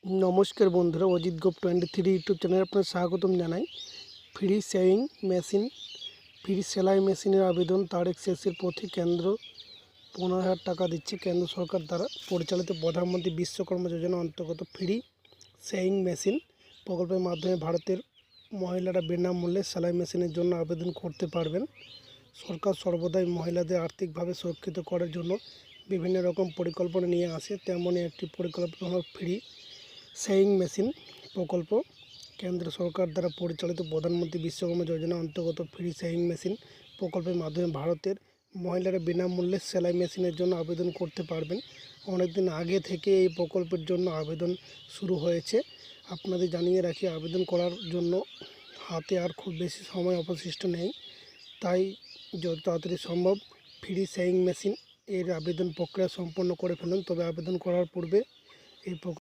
নমস্কার বন্ধুরা, অজিত গোপ 23 ইউটিউব চ্যানেলে আপনার স্বাগতম জানাই। ফ্রি সেভিং মেশিন, ফ্রি সেলাই মেশিনের আবেদন তারিখ শেষের প্রতি কেন্দ্র 15,000 টাকা দিচ্ছে কেন্দ্র সরকার দ্বারা পরিচালিত প্রধানমন্ত্রী বিশ্বকর্মা যোজনা অন্তর্গত ফ্রি সেভিং মেশিন প্রকল্পের মাধ্যমে ভারতের মহিলারা বিনামূল্যে সেলাই মেশিনের জন্য আবেদন করতে পারবেন। সরকার সর্বদাই মহিলাদের আর্থিকভাবে সুরক্ষিত করার জন্য বিভিন্ন রকম পরিকল্পনা নিয়ে আসে, তেমনই একটি পরিকল্পনা হল ফ্রি সেভিং মেশিন প্রকল্প। কেন্দ্র সরকার দ্বারা পরিচালিত প্রধানমন্ত্রী বিশ্বকর্মা যোজনা অন্তর্গত ফ্রি সেভিং মেশিন প্রকল্পের মাধ্যমে ভারতের মহিলারা বিনামূল্যে সেলাই মেশিনের জন্য আবেদন করতে পারবেন। অনেকদিন আগে থেকে এই প্রকল্পের জন্য আবেদন শুরু হয়েছে। আপনাদের জানিয়ে রাখি, আবেদন করার জন্য হাতে আর খুব বেশি সময় অবশিষ্ট নেই, তাই যত তাড়াতাড়ি সম্ভব ফ্রি সেভিং মেশিন এর আবেদন প্রক্রিয়া সম্পন্ন করে ফেলুন। তবে আবেদন করার পূর্বে এই